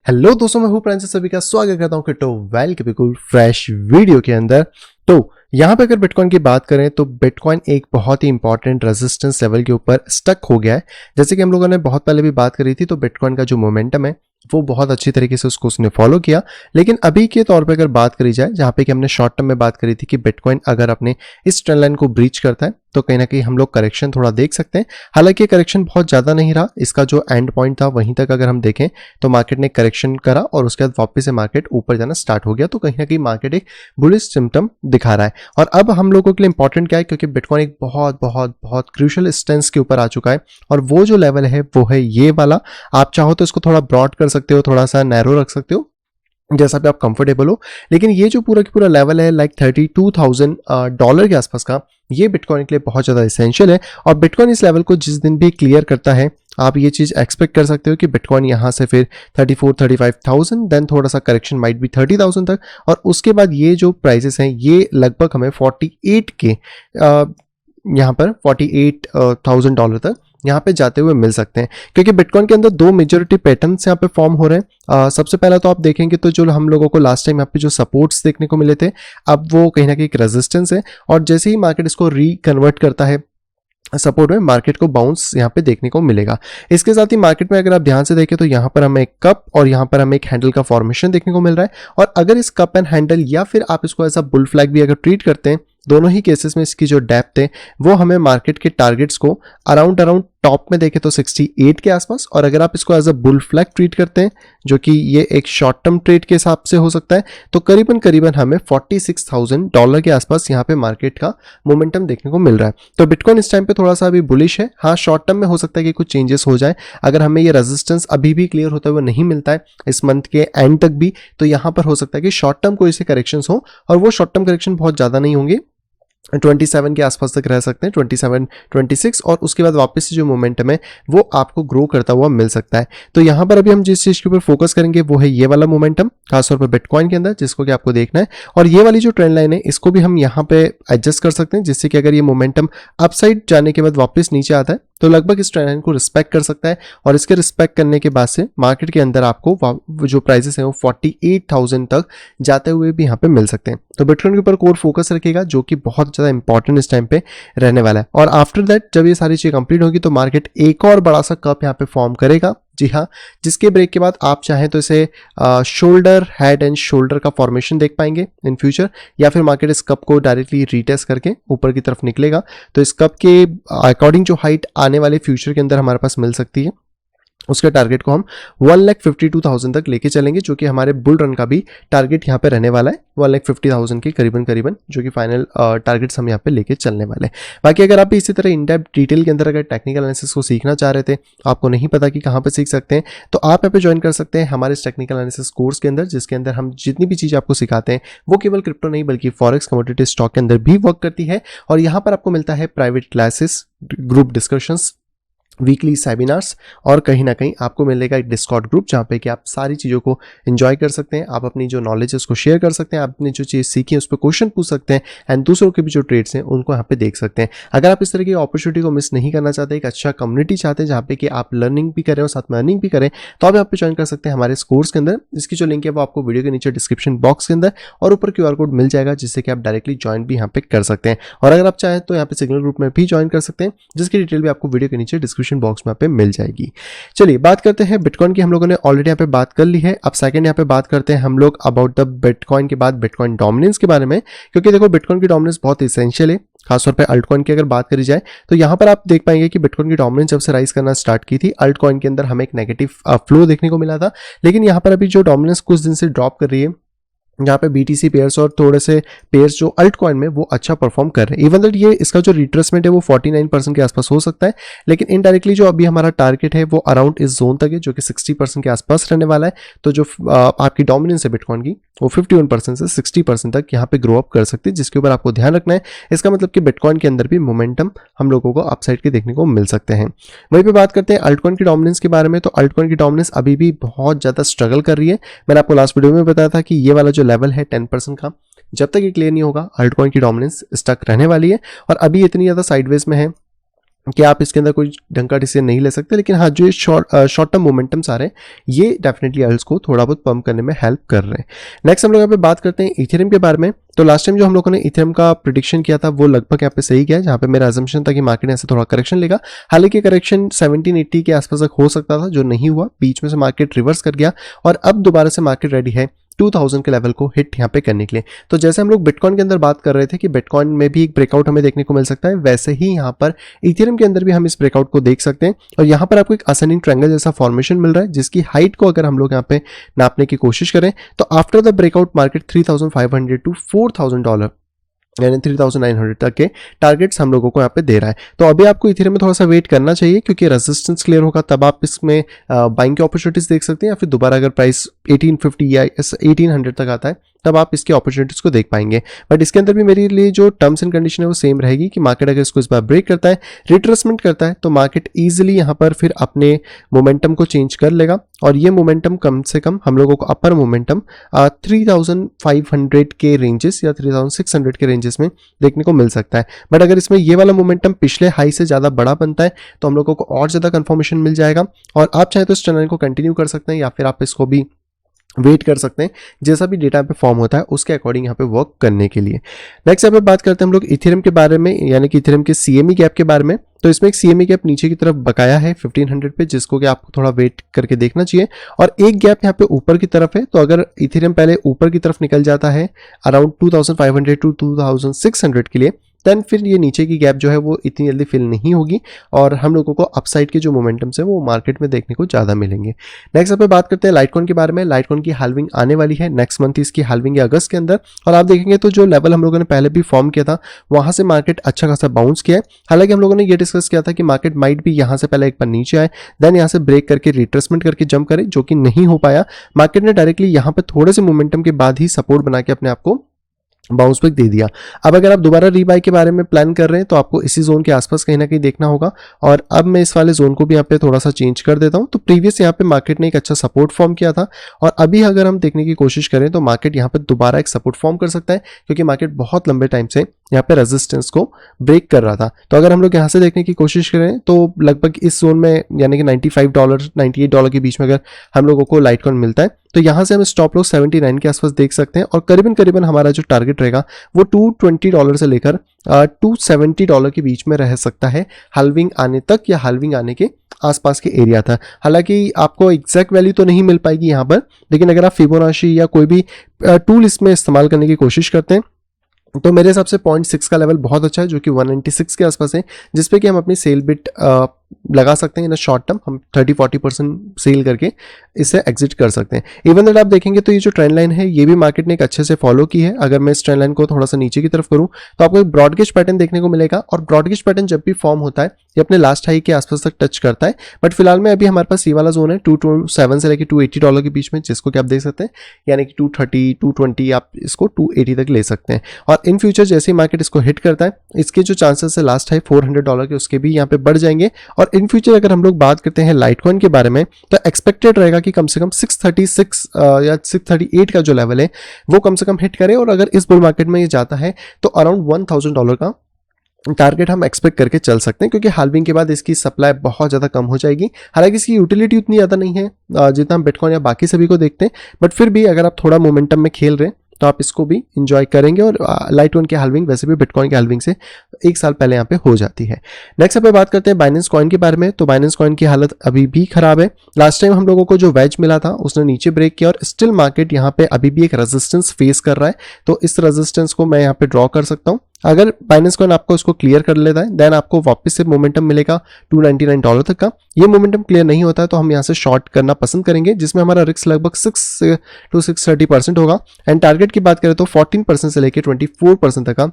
Hello दोस्तों, मैं हूं फ्रांसिस, सभी का स्वागत करता हूं क्रिप्टो वेल के बिल्कुल फ्रेश वीडियो के अंदर। तो यहाँ पे अगर बिटकॉइन की बात करें तो बिटकॉइन एक बहुत ही इंपॉर्टेंट रेजिस्टेंस लेवल के ऊपर स्टक हो गया है। जैसे कि हम लोगों ने बहुत पहले भी बात करी थी, तो बिटकॉइन का जो मोमेंटम है वो बहुत अच्छी तरीके से उसने फॉलो किया। लेकिन अभी के तौर पे अगर बात करी जाए, जहाँ पे कि हमने शॉर्ट टर्म में बात करी थी कि बिटकॉइन अगर अपने इस ट्रेंड लाइन को ब्रीच करता है तो कहीं ना कहीं हम लोग करेक्शन थोड़ा देख सकते हैं। हालांकि करेक्शन बहुत ज़्यादा नहीं रहा, इसका जो एंड पॉइंट था वहीं तक अगर हम देखें तो मार्केट ने करेक्शन करा और उसके बाद वापस से मार्केट ऊपर जाना स्टार्ट हो गया। तो कहीं ना कहीं मार्केट एक बुलिश सिम्टम दिखा रहा है। और अब हम लोगों के लिए इंपॉर्टेंट क्या है, क्योंकि बिटकॉइन एक बहुत बहुत बहुत क्रूशियल स्टेंस के ऊपर आ चुका है और वो जो लेवल है वो है ये वाला। आप चाहो तो इसको थोड़ा ब्रॉड कर सकते हो, थोड़ा सा नैरो रख सकते हो, जैसा भी आप कंफर्टेबल हो। लेकिन ये जो पूरा की पूरा लेवल है लाइक $32,000 के आसपास का, ये बिटकॉइन के लिए बहुत ज़्यादा इसेंशियल है। और बिटकॉइन इस लेवल को जिस दिन भी क्लियर करता है, आप ये चीज़ एक्सपेक्ट कर सकते हो कि बिटकॉइन यहाँ से फिर 34-35,000, देन थोड़ा सा करेक्शन माइट भी 30,000 तक, और उसके बाद ये जो प्राइसेस हैं ये लगभग हमें 48 के यहाँ पर $48,000 तक यहाँ पे जाते हुए मिल सकते हैं। क्योंकि बिटकॉइन के अंदर दो मेजॉरिटी पैटर्न्स यहाँ पे फॉर्म हो रहे हैं। सबसे पहला तो आप देखेंगे तो जो हम लोगों को लास्ट टाइम यहाँ पे जो सपोर्ट्स देखने को मिले थे, अब वो कहीं ना कहीं एक रेजिस्टेंस है, और जैसे ही मार्केट इसको रीकन्वर्ट करता है सपोर्ट में, मार्केट को बाउंस यहाँ पे देखने को मिलेगा। इसके साथ ही मार्केट में अगर आप ध्यान से देखें तो यहाँ पर हमें एक कप और यहाँ पर हमें एक हैंडल का फॉर्मेशन देखने को मिल रहा है। और अगर इस कप एंड हैंडल या फिर आप इसको ऐसा बुल फ्लैग भी अगर ट्रीट करते हैं, दोनों ही केसेस में इसकी जो डेप्थ है वो हमें मार्केट के टारगेट्स को अराउंड टॉप में देखें तो 68 के आसपास, और अगर आप इसको as a bull flag treat करते हैं जो कि ये एक शॉर्ट टर्म ट्रेड के हिसाब से हो सकता है, तो करीबन करीबन हमें $46,000 के आसपास यहाँ पे मार्केट का मोमेंटम देखने को मिल रहा है। तो बिटकॉइन इस टाइम पे थोड़ा सा अभी बुलिश है। हाँ, शॉर्ट टर्म में हो सकता है कि कुछ चेंजेस हो जाए। अगर हमें ये रेजिस्टेंस अभी भी क्लियर होता हुआ नहीं मिलता है इस मंथ के एंड तक भी, तो यहाँ पर हो सकता है कि शॉर्ट टर्म कोई से करेक्शन हो, और वो शॉर्ट टर्म करेक्शन बहुत ज़्यादा नहीं होंगे, 27 के आसपास तक रह सकते हैं, 27, 26, और उसके बाद वापस से जो मोमेंटम है वो आपको ग्रो करता हुआ मिल सकता है। तो यहाँ पर अभी हम जिस चीज़ के ऊपर फोकस करेंगे वो है ये वाला मोमेंटम, खासतौर पर बिटकॉइन के अंदर, जिसको कि आपको देखना है। और ये वाली जो ट्रेंड लाइन है इसको भी हम यहाँ पे एडजस्ट कर सकते हैं, जिससे कि अगर ये मोमेंटम अपसाइड जाने के बाद वापस नीचे आता है तो लगभग इस ट्रेंड लाइन को रिस्पेक्ट कर सकता है। और इसके रिस्पेक्ट करने के बाद से मार्केट के अंदर आपको जो प्राइसेस हैं वो 48,000 तक जाते हुए भी यहाँ पे मिल सकते हैं। तो बिटकॉइन के ऊपर कोर फोकस रखिएगा, जो कि बहुत ज़्यादा इंपॉर्टेंट इस टाइम पे रहने वाला है। और आफ्टर दैट जब ये सारी चीज़ कंप्लीट होगी तो मार्केट एक और बड़ा सा कप यहाँ पे फॉर्म करेगा, जी हाँ, जिसके ब्रेक के बाद आप चाहें तो इसे शोल्डर, हेड एंड शोल्डर का फॉर्मेशन देख पाएंगे इन फ्यूचर, या फिर मार्केट इस कप को डायरेक्टली रीटेस्ट करके ऊपर की तरफ निकलेगा। तो इस कप के अकॉर्डिंग जो हाइट आने वाले फ्यूचर के अंदर हमारे पास मिल सकती है, उसके टारगेट को हम 1,52,000 तक लेके चलेंगे, जो कि हमारे बुल रन का भी टारगेट यहाँ पे रहने वाला है 1,50,000 के करीबन, जो कि फाइनल टारगेट्स हम यहाँ पे लेके चलने वाले हैं। बाकी अगर आप इसी तरह इन डेप्थ डिटेल के अंदर अगर टेक्निकल एनालिसिस को सीखना चाह रहे थे, आपको नहीं पता कि कहाँ पे सीख सकते हैं, तो आप यहाँ पे ज्वाइन कर सकते हैं हमारे इस टेक्निकल एनालिसिस कोर्स के अंदर, जिसके अंदर हम जितनी भी चीज़ आपको सिखाते हैं वो केवल क्रिप्टो नहीं बल्कि फॉरेक्स, कमोडिटी, स्टॉक के अंदर भी वर्क करती है। और यहाँ पर आपको मिलता है private classes, group discussions, weekly seminars, और कहीं ना कहीं आपको मिलेगा एक डिस्कॉर्ड ग्रुप जहाँ पे कि आप सारी चीज़ों को एंजॉय कर सकते हैं। आप अपनी जो नॉलेज है उसको शेयर कर सकते हैं, आपने जो चीज़ सीखी है उस पर क्वेश्चन पूछ सकते हैं, एंड दूसरों के भी जो ट्रेड्स हैं उनको यहाँ पे देख सकते हैं। अगर आप इस तरह की अपॉर्चुनिटी को मिस नहीं करना चाहते, एक अच्छा कम्युनिटी चाहते हैं जहाँ पे कि आप लर्निंग भी करें और साथ में अर्निंग भी करें, तो आप यहाँ पे ज्वाइन कर सकते हैं हमारे इस कोर्स के अंदर। इसकी जो लिंक है वो आपको वीडियो के नीचे डिस्क्रिप्शन बॉक्स के अंदर और ऊपर QR कोड मिल जाएगा, जिससे कि आप डायरेक्टली ज्वाइन भी यहाँ पे कर सकते हैं। और अगर आप चाहें तो यहाँ पे सिग्नल ग्रुप में भी ज्वाइन कर सकते हैं, जिसकी डिटेल भी आपको वीडियो के नीचे डिस्क्रिप्शन बॉक्स में पे मिल जाएगी। चलिए बात करते हैं बिटकॉइन की। हम लोगों ने ऑलरेडी यहाँ पे बात कर ली है। अब सेकंड यहाँ पे बात करते हैं हम लोग अबाउट द बिटकॉइन के बाद बिटकॉइन डोमिनेंस के बारे में, क्योंकि देखो बिटकॉइन की डोमिनेंस बहुत इसेंशियल है। खासतौर पे अल्टकॉइन की अगर बात करी जाए तो यहाँ पर आप देख पाएंगे कि बिटकॉइन की डोमिनेंस जब से राइज करना स्टार्ट की थी, अल्टकॉइन के अंदर हमें एक नेगेटिव फ्लो देखने को मिला था। लेकिन यहाँ पर अभी जो डोमिनेंस कुछ दिन से ड्रॉप कर रही है, जहाँ पे BTC पेयर्स और थोड़े से पेयर्स जो अल्ट कॉइन में वो अच्छा परफॉर्म कर रहे हैं। इवन दैट ये इसका जो रिट्रेसमेंट है वो 49% के आसपास हो सकता है, लेकिन इनडायरेक्टली जो अभी हमारा टारगेट है वो अराउंड इस जोन तक है, जो कि 60% के आसपास रहने वाला है। तो जो आपकी डोमिनेंस है बिटकॉइन की वो 51% से 60% तक यहाँ पे ग्रो अप कर सकती है, जिसके ऊपर आपको ध्यान रखना है। इसका मतलब कि बिटकॉइन के अंदर भी मोमेंटम हम लोगों को अपसाइड के देखने को मिल सकते हैं। वहीं पे बात करते हैं अल्टकॉइन की डोमिनेंस के बारे में, तो अल्टकॉइन की डोमिनेंस अभी भी बहुत ज़्यादा स्ट्रगल कर रही है। मैंने आपको लास्ट वीडियो में बताया था कि ये वाला जो लेवल है 10% का, जब तक ये क्लियर नहीं होगा अल्टकॉइन की डोमिनेंस स्टक रहने वाली है। और अभी इतनी ज़्यादा साइडवेज में है कि आप इसके अंदर कोई ढंग का डिसीजन नहीं ले सकते, लेकिन हाँ जो शॉर्ट टर्म मोमेंटम्स आ रहे हैं ये डेफिनेटली अल्ट्स को थोड़ा बहुत पंप करने में हेल्प कर रहे हैं। नेक्स्ट हम लोग यहाँ पे बात करते हैं इथेरियम के बारे में। तो लास्ट टाइम जो हम लोगों ने इथेरियम का प्रिडिक्शन किया था वो लगभग यहाँ पे सही गया, जहाँ पे मेरा अजम्पशन था कि मार्केट ऐसे थोड़ा करेक्शन लेगा। हालांकि करेक्शन 1780 के आसपास तक हो सकता था, जो नहीं हुआ, बीच में से मार्केट रिवर्स कर गया और अब दोबारा से मार्केट रेडी है 2000 के लेवल को हिट यहाँ पे करने के लिए। तो जैसे हम लोग बिटकॉइन के अंदर बात कर रहे थे कि बिटकॉइन में भी एक ब्रेकआउट हमें देखने को मिल सकता है, वैसे ही यहाँ पर इथेरियम के अंदर भी हम इस ब्रेकआउट को देख सकते हैं। और यहाँ पर आपको एक असेंडिंग ट्रायंगल जैसा फॉर्मेशन मिल रहा है, जिसकी हाइट को अगर हम लोग यहाँ पे नापने की कोशिश करें तो after the breakout market 3500 to $4000 यानी 3900 तक के टारगेट्स हम लोगों को यहाँ पे दे रहा है। तो अभी आपको इथेरियम में थोड़ा सा वेट करना चाहिए, क्योंकि रेजिस्टेंस क्लियर होगा तब आप इसमें बाइंग की अपॉर्चुनिटीज देख सकते हैं, या फिर दोबारा अगर प्राइस 1850 या 1800 तक आता है तब आप इसकी अपॉर्चुनिटीज को देख पाएंगे। बट इसके अंदर भी मेरे लिए जो टर्म्स एंड कंडीशन है वो सेम रहेगी कि मार्केट अगर इसको इस बार ब्रेक करता है, रिट्रेसमेंट करता है, तो मार्केट ईजिली यहाँ पर फिर अपने मोमेंटम को चेंज कर लेगा और ये मोमेंटम कम से कम हम लोगों को अपर मोमेंटम 3500 के रेंजेस या 3600 के रेंजेस में देखने को मिल सकता है। बट अगर इसमें ये वाला मोमेंटम पिछले हाई से ज़्यादा बड़ा बनता है तो हम लोगों को और ज़्यादा कंफर्मेशन मिल जाएगा और आप चाहे तो इस चैनल को कंटिन्यू कर सकते हैं या फिर आप इसको भी वेट कर सकते हैं, जैसा भी डेटा पे फॉर्म होता है उसके अकॉर्डिंग यहाँ पे वर्क करने के लिए। नेक्स्ट यहाँ पे बात करते हैं हम लोग इथेरियम के बारे में, यानी कि इथेरियम के सीएमई गैप के बारे में। तो इसमें एक सीएमई गैप नीचे की तरफ बकाया है 1500 पे, जिसको कि आपको थोड़ा वेट करके देखना चाहिए, और एक गैप यहाँ पे ऊपर की तरफ है। तो अगर इथेरियम पहले ऊपर की तरफ निकल जाता है अराउंड 2500 टू 2600 के लिए, देन फिर ये नीचे की गैप जो है वो इतनी जल्दी फिल नहीं होगी और हम लोगों को अपसाइड के जो मोमेंटम्स है वो मार्केट में देखने को ज़्यादा मिलेंगे। नेक्स्ट यहाँ पे बात करते हैं लाइटकॉइन के बारे में। लाइटकॉइन की हाल्विंग आने वाली है नेक्स्ट मंथ, इसकी हाल्विंग है अगस्त के अंदर, और आप देखेंगे तो जो लेवल हम लोगों ने पहले भी फॉर्म किया था वहाँ से मार्केट अच्छा खासा बाउंस किया है। हालांकि हम लोगों ने ये डिस्कस किया था कि मार्केट माइट भी यहाँ से पहले एक बार नीचे आए, देन यहाँ से ब्रेक करके रिट्रेसमेंट करके जंप करे, जो कि नहीं हो पाया। मार्केट ने डायरेक्टली यहाँ पे थोड़े से मोमेंटम के बाद ही सपोर्ट बना के अपने आप को बाउंस बैक दे दिया। अब अगर आप दोबारा रीबाई के बारे में प्लान कर रहे हैं तो आपको इसी जोन के आसपास कहीं ना कहीं देखना होगा, और अब मैं इस वाले जोन को भी यहाँ पे थोड़ा सा चेंज कर देता हूँ। तो प्रीवियस यहाँ पे मार्केट ने एक अच्छा सपोर्ट फॉर्म किया था, और अभी अगर हम देखने की कोशिश करें तो मार्केट यहाँ पे दोबारा एक सपोर्ट फॉर्म कर सकता है, क्योंकि मार्केट बहुत लंबे टाइम से यहाँ पे रेजिस्टेंस को ब्रेक कर रहा था। तो अगर हम लोग यहाँ से देखने की कोशिश करें तो लगभग इस जोन में यानी कि $95 $98 के बीच में अगर हम लोगों को लाइटकॉइन मिलता है तो यहाँ से हम स्टॉप लॉस 79 के आसपास देख सकते हैं, और करीबन हमारा जो टारगेट रहेगा वो $220 से लेकर $270 के बीच में रह सकता है हाल्विंग आने तक या हाल्विंग आने के आसपास के एरिया था। हालांकि आपको एग्जैक्ट वैल्यू तो नहीं मिल पाएगी यहाँ पर, लेकिन अगर आप फिबोनाची या कोई भी टूल इसमें इस्तेमाल करने की कोशिश करते हैं तो मेरे हिसाब से 0.6 का लेवल बहुत अच्छा है, जो कि 196 के आसपास है, जिसपे कि हम अपनी सेल बिट लगा सकते हैं इन शॉर्ट टर्म। हम 30-40% सेल करके इससे एग्जिट कर सकते हैं। इवन दैट आप देखेंगे तो ये जो ट्रेंड लाइन है ये भी मार्केट ने एक अच्छे से फॉलो की है। अगर मैं इस ट्रेंड लाइन को थोड़ा सा नीचे की तरफ करूं तो आपको एक ब्रॉडगेज पैटर्न देखने को मिलेगा, और ब्रॉडगेज पैटर्न जब भी फॉर्म होता है ये अपने लास्ट हाई के आसपास तक टच करता है। बट फिलहाल में अभी हमारे पास ये वाला जोन है $227 से लेकर $280 के बीच में, जिसको कि आप देख सकते हैं, यानी कि 230 220 आप इसको 280 तक ले सकते हैं। और इन फ्यूचर जैसे ही मार्केट इसको हिट करता है इसके जो चांसेस है लास्ट हाई $400 के उसके भी यहाँ पे बढ़ जाएंगे। और इन फ्यूचर अगर हम लोग बात करते हैं लाइटकॉइन के बारे में तो एक्सपेक्टेड रहेगा कि कम से कम 636 या 638 का जो लेवल है वो कम से कम हिट करे, और अगर इस बुल मार्केट में ये जाता है तो अराउंड $1000 का टारगेट हम एक्सपेक्ट करके चल सकते हैं, क्योंकि हाल्विंग के बाद इसकी सप्लाई बहुत ज़्यादा कम हो जाएगी। हालांकि इसकी यूटिलिटी उतनी ज़्यादा नहीं है जितना हम बिटकॉइन या बाकी सभी को देखते हैं, बट फिर भी अगर आप थोड़ा मोमेंटम में खेल रहे हैं तो आप इसको भी इंजॉय करेंगे। और लाइटकॉइन की हाल्विंग वैसे भी बिटकॉइन की हाल्विंग से एक साल पहले यहाँ पे हो जाती है। नेक्स्ट यहाँ पे बात करते हैं बाइनेंस कॉइन के बारे में। तो बाइनेंस कॉइन की हालत अभी भी खराब है। लास्ट टाइम हम लोगों को जो वेज मिला था उसने नीचे ब्रेक किया, और स्टिल मार्केट यहाँ पे अभी भी एक रेजिस्टेंस फेस कर रहा है। तो इस रेजिस्टेंस को मैं यहाँ पे ड्रॉ कर सकता हूँ। अगर बाइनेंस कॉइन आपको इसको क्लियर कर लेता है देन आपको वापस से मोमेंटम मिलेगा $299 तक का। ये मोमेंटम क्लियर नहीं होता है तो हम यहाँ से शॉर्ट करना पसंद करेंगे, जिसमें हमारा रिस्क लगभग 6 to 630% होगा। एंड टारगेट की बात करें तो 14% से लेकर 24% तक का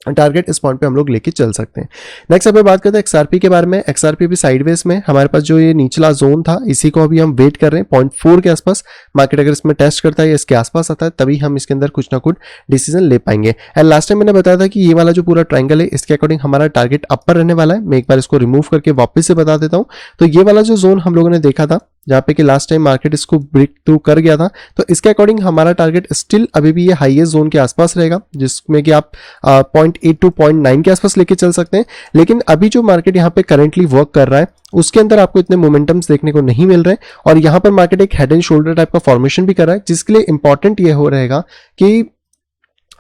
टारगेट इस पॉइंट पे हम लोग लेके चल सकते हैं। नेक्स्ट अब बात करते हैं XRP के बारे में। XRP अभी साइडवेज में, हमारे पास जो ये निचला जोन था इसी को अभी हम वेट कर रहे हैं 0.4 के आसपास। मार्केट अगर इसमें टेस्ट करता है या इसके आसपास आता है तभी हम इसके अंदर कुछ ना कुछ डिसीजन ले पाएंगे। एंड लास्ट टाइम मैंने बताया था कि ये वाला जो पूरा ट्रायंगल है इसके अकॉर्डिंग हमारा टारगेट अपर रहने वाला है। मैं एक बार इसको रिमूव करके वापस से बता देता हूँ। तो ये वाला जो जोन हम लोगों ने देखा था जहाँ पे कि लास्ट टाइम मार्केट इसको ब्रेक थ्रू कर गया था। तो इसके अकॉर्डिंग हमारा टारगेट स्टिल अभी भी ये हाईएस्ट जोन के आसपास रहेगा, जिसमें कि आप 0.8 टू 0.9 के आसपास लेके चल सकते हैं। लेकिन अभी जो मार्केट यहाँ पे करेंटली वर्क कर रहा है उसके अंदर आपको इतने मोमेंटम्स देखने को नहीं मिल रहे, और यहाँ पर मार्केट एक हेड एंड शोल्डर टाइप का फॉर्मेशन भी कर रहा है, जिसके लिए इंपॉर्टेंट ये हो रहेगा कि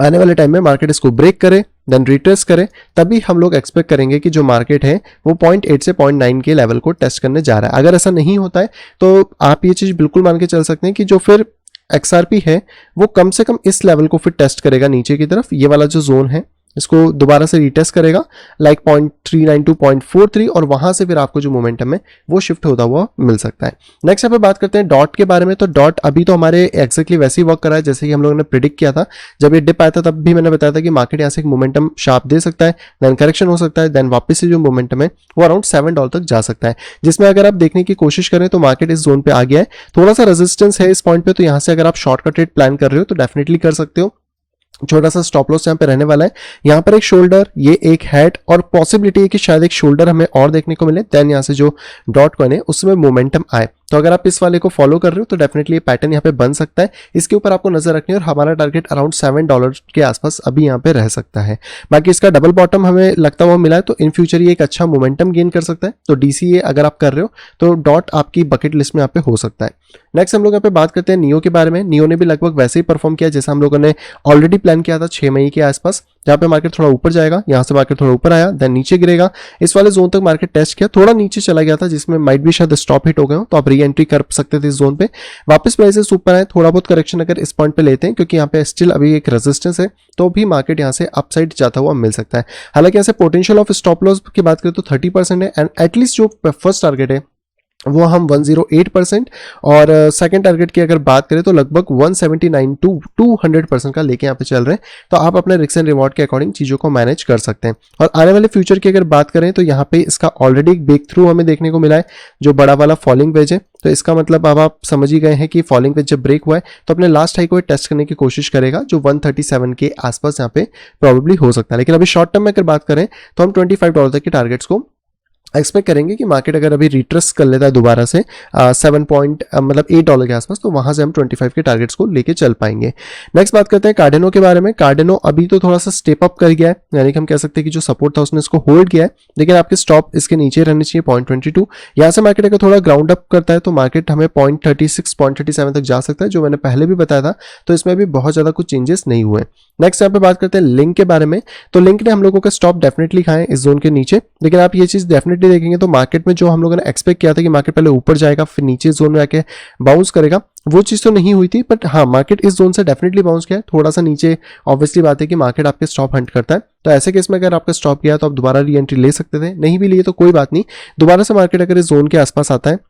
आने वाले टाइम में मार्केट इसको ब्रेक करे, देन रिट्रेस करे, तभी हम लोग एक्सपेक्ट करेंगे कि जो मार्केट है वो 0.8 से 0.9 के लेवल को टेस्ट करने जा रहा है। अगर ऐसा नहीं होता है तो आप ये चीज बिल्कुल मान के चल सकते हैं कि जो फिर XRP है वो कम से कम इस लेवल को फिर टेस्ट करेगा नीचे की तरफ, ये वाला जो जोन है इसको दोबारा से रीटेस्ट करेगा लाइक 0.39 टू 0.43, और वहां से फिर आपको जो मोमेंटम है वो शिफ्ट होता हुआ मिल सकता है। नेक्स्ट यहाँ पे बात करते हैं डॉट के बारे में। तो डॉट अभी तो हमारे एक्जैक्टली वैसे ही वर्क कर रहा है जैसे कि हम लोगों ने प्रिडिक्ट किया था। जब ये डिप आया था तब भी मैंने बताया था कि मार्केट यहाँ से एक मोमेंटम शार्प दे सकता है, देन करेक्शन हो सकता है, देन वापस से जो मोमेंटम है वो अराउंड $7 तक जा सकता है, जिसमें अगर आप देखने की कोशिश करें तो मार्केट इस जोन पे आ गया है। थोड़ा सा रेजिस्टेंस है इस पॉइंट पे, तो यहाँ से अगर आप शॉर्ट का ट्रेड प्लान कर रहे हो तो डेफिनेटली कर सकते हो। छोटा सा स्टॉप लॉस यहाँ पे रहने वाला है, यहाँ पर एक शोल्डर, ये एक हेड, और पॉसिबिलिटी है कि शायद एक शोल्डर हमें और देखने को मिले, देन यहाँ से जो डॉट कॉइन है उसमें मोमेंटम आए। तो अगर आप इस वाले को फॉलो कर रहे हो तो डेफिनेटली ये पैटर्न यहाँ पे बन सकता है, इसके ऊपर आपको नजर रखनी है, और हमारा टारगेट अराउंड $7 के आसपास अभी यहाँ पे रह सकता है। बाकी इसका डबल बॉटम हमें लगता हुआ मिला है, तो इन फ्यूचर ये एक अच्छा मोमेंटम गेन कर सकता है। तो DCA अगर आप कर रहे हो तो डॉट आपकी बकेट लिस्ट में यहाँ पे हो सकता है। नेक्स्ट हम लोग यहाँ पे बात करते हैं नियो के बारे में। नियो ने भी लगभग वैसे ही परफॉर्म किया जैसा हम लोगों ने ऑलरेडी प्लान किया था 6 मई के आसपास, जहाँ पे मार्केट थोड़ा ऊपर जाएगा, यहाँ से मार्केट थोड़ा ऊपर आया, देन नीचे गिरेगा, इस वाले जोन तक मार्केट टेस्ट किया, थोड़ा नीचे चला गया था जिसमें माइट भी शायद स्टॉप हिट हो गए हो, तो आप री एंट्री कर सकते थे इस जोन पे। वापस प्राइसेस ऊपर आए, थोड़ा बहुत करेक्शन अगर इस पॉइंट पे लेते हैं क्योंकि यहाँ पे स्टिल अभी एक रेजिस्टेंस है, तो भी मार्केट यहाँ से अपसाइड जाता हुआ मिल सकता है। हालांकि यहाँ से पोटेंशियल ऑफ स्टॉप लॉस की बात करें तो 30% है, एंड एटलीस्ट जो फर्स्ट टारगेट है वो हम 108%, और सेकंड टारगेट की अगर बात करें तो लगभग 179 टू 200% का लेके यहाँ पे चल रहे हैं। तो आप अपने रिस्क एंड रिवॉर्ड के अकॉर्डिंग चीज़ों को मैनेज कर सकते हैं। और आने वाले फ्यूचर की अगर बात करें तो यहाँ पे इसका ऑलरेडी एक ब्रेक थ्रू हमें देखने को मिला है, जो बड़ा वाला फॉलिंग वेज है। तो इसका मतलब अब आप समझ ही गए हैं कि फॉलिंग वेज जब ब्रेक हुआ है तो अपने लास्ट हाई को टेस्ट करने की कोशिश करेगा, जो 137 के आसपास यहाँ पे प्रॉब्लली हो सकता है। लेकिन अभी शॉर्ट टर्म में अगर बात करें तो हम $25 तक के टारगेट्स को एक्सपेक्ट करेंगे कि मार्केट अगर अभी रिट्रेस कर लेता है दोबारा से मतलब $8 के आसपास, तो वहां से हम 25 के टारगेट्स को लेके चल पाएंगे। नेक्स्ट बात करते हैं कार्डिनो के बारे में। कार्डिनो अभी तो थोड़ा सा स्टेप अप कर गया है, यानी कि हम कह सकते हैं कि जो सपोर्ट था उसने इसको होल्ड किया है, लेकिन आपके स्टॉप इसके नीचे रहने चाहिए 0.22। यहाँ से मार्केट अगर थोड़ा ग्राउंड अप करता है तो मार्केट हमें 0.36 0.37 तक जा सकता है, जो मैंने पहले भी बताया था। तो इसमें भी बहुत ज्यादा कुछ चेंजेस नहीं हुए। नेक्स्ट यहाँ पे बात करते हैं लिंक के बारे में। तो लिंक ने हम लोगों का स्टॉप डेफिनेटली खाए इस जोन के नीचे, लेकिन आप ये चीज डेफिनेटली देखेंगे तो मार्केट में जो हम लोगों ने एक्सपेक्ट किया था कि मार्केट पहले ऊपर जाएगा फिर नीचे जोन में आके बाउंस करेगा, वो चीज तो नहीं हुई थी। बट हाँ, मार्केट इस जोन से डेफिनेटली बाउंस किया है, थोड़ा सा नीचे। ऑब्वियसली बात है कि मार्केट आपके स्टॉप हंट करता है, तो ऐसे केस में अगर आपका स्टॉप किया तो आप दोबारा री एंट्री ले सकते थे, नहीं भी लिए तो कोई बात नहीं। दोबारा से मार्केट अगर इस जोन के आसपास आता है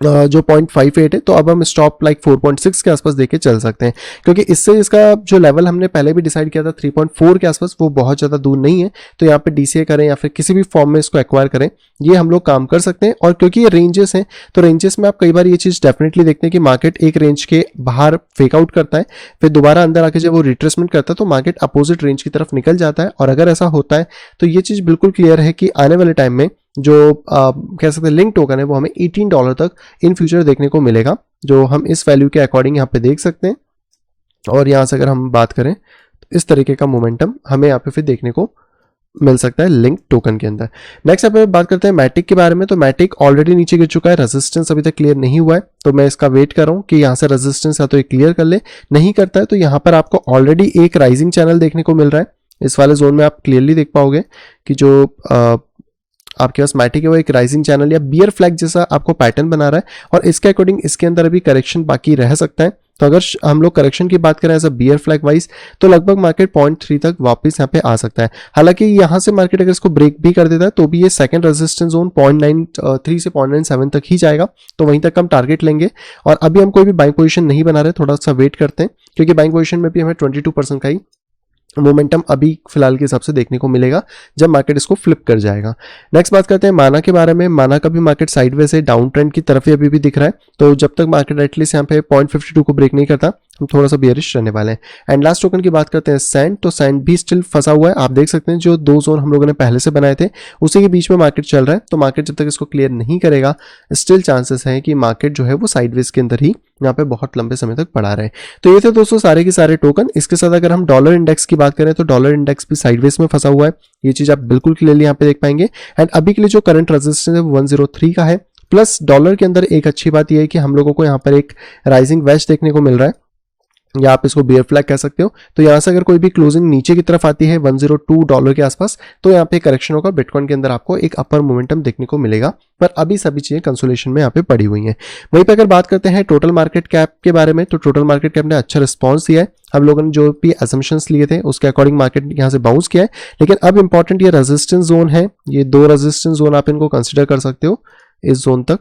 जो 0.58 है, तो अब हम स्टॉप लाइक 4.6 के आसपास देके चल सकते हैं, क्योंकि इससे इसका जो लेवल हमने पहले भी डिसाइड किया था 3.4 के आसपास, वो बहुत ज़्यादा दूर नहीं है। तो यहाँ पे DCA करें या फिर किसी भी फॉर्म में इसको एक्वायर करें, ये हम लोग काम कर सकते हैं। और क्योंकि ये रेंजेस हैं, तो रेंजेस में आप कई बार ये चीज़ डेफिनेटली देखते हैं कि मार्केट एक रेंज के बाहर फेक आउट करता है, फिर दोबारा अंदर आके जब वो रिट्रेसमेंट करता है तो मार्केट अपोजिट रेंज की तरफ निकल जाता है। और अगर ऐसा होता है तो ये चीज़ बिल्कुल क्लियर है कि आने वाले टाइम में जो कह सकते हैं लिंक टोकन है वो हमें $18 तक इन फ्यूचर देखने को मिलेगा, जो हम इस वैल्यू के अकॉर्डिंग यहाँ पे देख सकते हैं। और यहाँ से अगर हम बात करें तो इस तरीके का मोमेंटम हमें यहाँ पे फिर देखने को मिल सकता है लिंक टोकन के अंदर। नेक्स्ट यहाँ पे बात करते हैं मैटिक के बारे में। तो मैटिक ऑलरेडी नीचे गिर चुका है, रेजिस्टेंस अभी तक क्लियर नहीं हुआ है, तो मैं इसका वेट कर रहा हूँ कि यहाँ से रेजिस्टेंस या तो ये क्लियर कर ले, नहीं करता है तो यहाँ पर आपको ऑलरेडी एक राइजिंग चैनल देखने को मिल रहा है। इस वाले जोन में आप क्लियरली देख पाओगे कि जो आपके पास मैटिक है वो एक राइजिंग चैनल या बियर फ्लैग जैसा आपको पैटर्न बना रहा है, और इसके अकॉर्डिंग इसके अंदर अभी करेक्शन बाकी रह सकता है। तो अगर हम लोग करेक्शन की बात करें as a bear flag wise, तो लगभग मार्केट 0.3 तक वापस यहाँ पे आ सकता है। हालांकि यहाँ से मार्केट अगर इसको ब्रेक भी कर देता है तो भी ये सेकंड रेजिस्टेंस जोन 0.93 से 0.97 तक ही जाएगा, तो वहीं तक हम टारगेट लेंगे। और अभी हम कोई भी बाइंग पोजीशन नहीं बना रहे, थोड़ा सा वेट करते हैं, क्योंकि बाइंग पोजीशन में भी हमें 22% का ही मोमेंटम अभी फिलहाल के हिसाब से देखने को मिलेगा जब मार्केट इसको फ्लिप कर जाएगा। नेक्स्ट बात करते हैं माना के बारे में। माना का भी मार्केट साइडवेज है, डाउन ट्रेंड की तरफ ही अभी भी दिख रहा है। तो जब तक मार्केट एटलीस्ट यहाँ पे 0.52 को ब्रेक नहीं करता हम थोड़ा सा बेयरिश रहने वाले हैं। एंड लास्ट टोकन की बात करते हैं सैंड, तो सैंड भी स्टिल फंसा हुआ है। आप देख सकते हैं जो 2 जोन हम लोगों ने पहले से बनाए थे उसी के बीच में मार्केट चल रहा है, तो मार्केट जब तक इसको क्लियर नहीं करेगा स्टिल चांसेस हैं कि मार्केट जो है वो साइडवेज के अंदर ही यहाँ पे बहुत लंबे समय तक पड़ा रहे। तो ये थे दोस्तों सारे के सारे टोकन। इसके साथ अगर हम डॉलर इंडेक्स की बात करें तो डॉलर इंडेक्स भी साइडवेज में फंसा हुआ है, ये चीज आप बिल्कुल क्लियरली यहाँ पे देख पाएंगे। एंड अभी के लिए जो करंट रेजिस्टेंस है वो 103 का है। प्लस डॉलर के अंदर एक अच्छी बात यह है कि हम लोगों को यहाँ पर एक राइजिंग वेज देखने को मिल रहा है, या आप इसको बियर फ्लैग कह सकते हो। तो यहाँ से अगर कोई भी क्लोजिंग नीचे की तरफ आती है $102 के आसपास, तो यहाँ पे करेक्शन होगा, बिटकॉइन के अंदर आपको एक अपर मोमेंटम देखने को मिलेगा। पर अभी सभी चीजें कंसोलेशन में यहाँ पे पड़ी हुई हैं। वहीं पे अगर बात करते हैं टोटल मार्केट कैप के बारे में, तो टोटल मार्केट कैप ने अच्छा रिस्पॉन्स दिया है। हम लोगों ने जो भी असम्पशंस लिए थे उसके अकॉर्डिंग मार्केट यहाँ से बाउंस किया है। लेकिन अब इंपॉर्टेंट ये रेजिस्टेंस जोन है, ये 2 रेजिस्टेंस जोन आप इनको कंसिडर कर सकते हो। इस जोन तक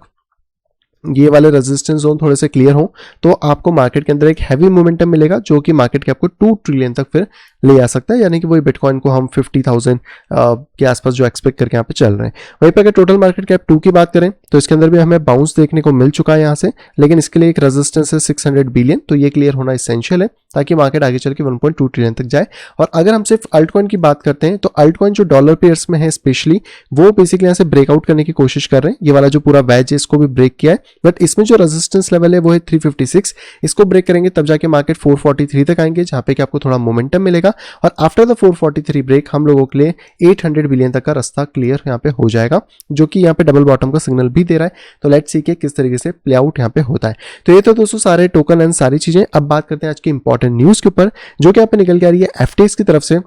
ये वाले रेजिस्टेंस जोन थोड़े से क्लियर हो तो आपको मार्केट के अंदर एक हैवी मोमेंटम मिलेगा, जो कि मार्केट कैप को 2 ट्रिलियन तक फिर ले आ सकता है। यानी कि वही बिटकॉइन को हम 50,000 के आसपास जो एक्सपेक्ट करके यहाँ पे चल रहे हैं। वहीं पे अगर टोटल मार्केट कैप 2 की बात करें तो इसके अंदर भी हमें बाउंस देखने को मिल चुका है यहाँ से, लेकिन इसके लिए एक रेजिस्टेंस है 600 बिलियन, तो ये क्लियर होना इसेंशियल है ताकि मार्केट आगे चल के 1.2 ट्रिलियन तक जाए। और अगर हम सिर्फ अल्टकॉइन की बात करते हैं तो अल्टकॉइन जो डॉलर पेयर्स में है स्पेशली, वो बेसिकली यहाँ से ब्रेकआउट करने की कोशिश कर रहे हैं। ये वाला जो पूरा वेज है इसको भी ब्रेक किया है, बट इसमें जो रेजिस्टेंस लेवल है वो है 356। इसको ब्रेक करेंगे तब जाके मार्केट 443 तक आएंगे, जहां पे कि आपको थोड़ा मोमेंटम मिलेगा। और आफ्टर द 443 ब्रेक हम लोगों के लिए 800 बिलियन तक का रास्ता क्लियर यहाँ पे हो जाएगा, जो कि यहाँ पे डबल बॉटम का सिग्नल भी दे रहा है। तो लेट्स सी कि किस तरीके से प्ले आउट यहाँ पे होता है। तो ये तो दोस्तों सारे टोकन एंड सारी चीजें। अब बात करते हैं आज की इंपॉर्टेंट न्यूज के ऊपर, जो कि यहाँ पे निकल के आ रही है एफटीएक्स की तरफ से।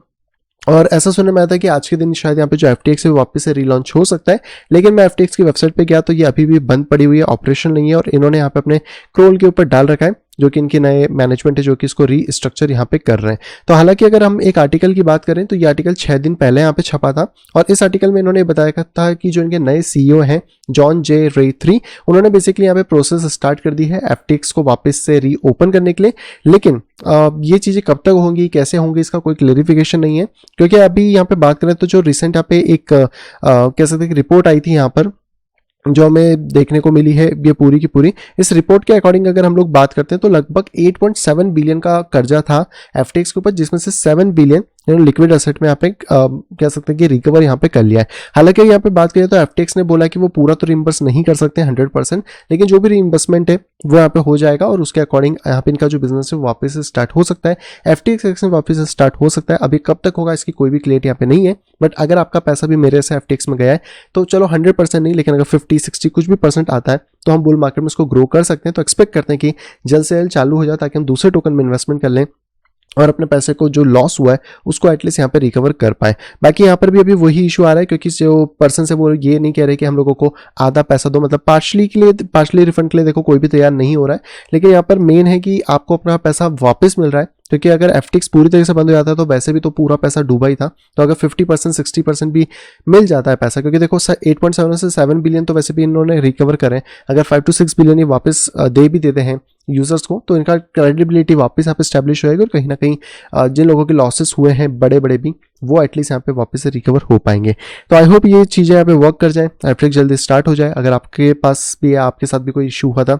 और ऐसा सुनने में आया था कि आज के दिन शायद यहाँ पे जो एफटीएक्स है वो वापस से रीलॉन्च हो सकता है, लेकिन मैं एफटीएक्स की वेबसाइट पे गया तो ये अभी भी बंद पड़ी हुई है, ऑपरेशन नहीं है। और इन्होंने यहाँ पे अपने क्रोल के ऊपर डाल रखा है, जो कि इनके नए मैनेजमेंट है जो कि इसको रीस्ट्रक्चर यहाँ पे कर रहे हैं। तो हालांकि अगर हम एक आर्टिकल की बात करें तो ये आर्टिकल 6 दिन पहले यहाँ पे छपा था, और इस आर्टिकल में इन्होंने बताया था कि जो इनके नए सीईओ हैं जॉन जे रे 3, उन्होंने बेसिकली यहाँ पे प्रोसेस स्टार्ट कर दी है एफटीएक्स को वापस से रीओपन करने के लिए। लेकिन ये चीजें कब तक होंगी, कैसे होंगी, इसका कोई क्लेरिफिकेशन नहीं है। क्योंकि अभी यहाँ पे बात करें तो जो रिसेंट यहाँ पे एक कह सकते हैं रिपोर्ट आई थी यहाँ पर, जो हमें देखने को मिली है ये पूरी की पूरी, इस रिपोर्ट के अकॉर्डिंग अगर हम लोग बात करते हैं तो लगभग 8.7 बिलियन का कर्जा था एफटीएक्स के ऊपर, जिसमें से 7 बिलियन लिक्विड एसेट में यहाँ पे कह सकते हैं कि रिकवर यहाँ पे कर लिया है। हालांकि यहाँ पे बात करें तो एफटीएक्स ने बोला कि वो पूरा तो रिइंबर्स नहीं कर सकते 100%, लेकिन जो भी रिइंबर्समेंट है वो यहाँ पे हो जाएगा, और उसके अकॉर्डिंग यहाँ पे इनका जो बिजनेस है वापस से स्टार्ट हो सकता है, एफटीएक्स एक्शन वापस से स्टार्ट हो सकता है। अभी कब तक होगा इसकी कोई भी क्लियरिटी यहाँ पे नहीं है, बट अगर आपका पैसा भी मेरे से एफटीएक्स में गया है तो चलो 100% नहीं, लेकिन अगर 50-60 कुछ भी परसेंट आता है तो हम बुल मार्केट में इसको ग्रो कर सकते हैं। तो एक्सपेक्ट करते हैं कि जल्द से जल्द चालू हो जाए ताकि हम दूसरे टोकन में इन्वेस्टमेंट कर लें और अपने पैसे को जो लॉस हुआ है उसको एटलीस्ट यहाँ पे रिकवर कर पाए। बाकी यहाँ पर भी अभी वही इशू आ रहा है, क्योंकि जो पर्सन से वो ये नहीं कह रहे कि हम लोगों को आधा पैसा दो, मतलब पार्शली रिफंड के लिए देखो कोई भी तैयार नहीं हो रहा है। लेकिन यहाँ पर मेन है कि आपको अपना पैसा वापस मिल रहा है, क्योंकि अगर एफटीएक्स पूरी तरीके से बंद हो जाता है तो वैसे भी तो पूरा पैसा डूबा ही था। तो अगर 50% 60% भी मिल जाता है पैसा, क्योंकि देखो 8.7 से 7 बिलियन तो वैसे भी इन्होंने रिकवर करे, अगर 5 to 6 बिलियन ये वापस दे भी देते हैं यूजर्स को तो इनका क्रेडिबिलिटी वापस यहाँ पे स्टैब्लिश होएगी, और कहीं ना कहीं जिन लोगों के लॉसेस हुए हैं बड़े बड़े भी, वो एटलीस्ट यहाँ पे वापस से रिकवर हो पाएंगे। तो आई होप ये चीज़ें यहाँ पे वर्क कर जाए, एफटीएक्स जल्दी स्टार्ट हो जाए। अगर आपके पास भी आपके साथ भी कोई इशू हुआ था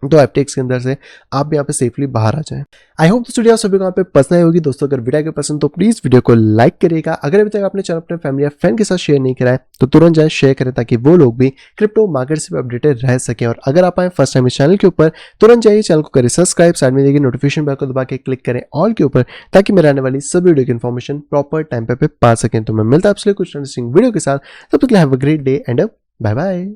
तो एफटीएक्स के अंदर से आप भी यहाँ पे सेफली बाहर आ जाएं। आई होप दोस्तों आप सभी को यहाँ पे पसंद आई होगी। दोस्तों अगर वीडियो के पसंद तो प्लीज वीडियो को लाइक करिएगा। अगर अभी तक आपने चैनल अपने फैमिली या फ्रेंड के साथ शेयर नहीं करा है तो तुरंत जाए शेयर करें, ताकि वो लोग भी क्रिप्टो मार्केट से अपडेटेड रह सके। और अगर आप आए फर्स्ट टाइम इस चैनल के ऊपर, तुरंत जाइए चैनल को करें सब्सक्राइब, साइड में देखिए नोटिफिकेशन बेल को दबा के क्लिक करें ऑल के ऊपर, ताकि मेरे आने वाली सभी वीडियो की इन्फॉर्मेशन प्रॉपर टाइम पे पा सकें। तो मैं मिलता है आपसे कुछ इंटरेस्टिंग वीडियो के साथ, तब तक have a great day and bye bye.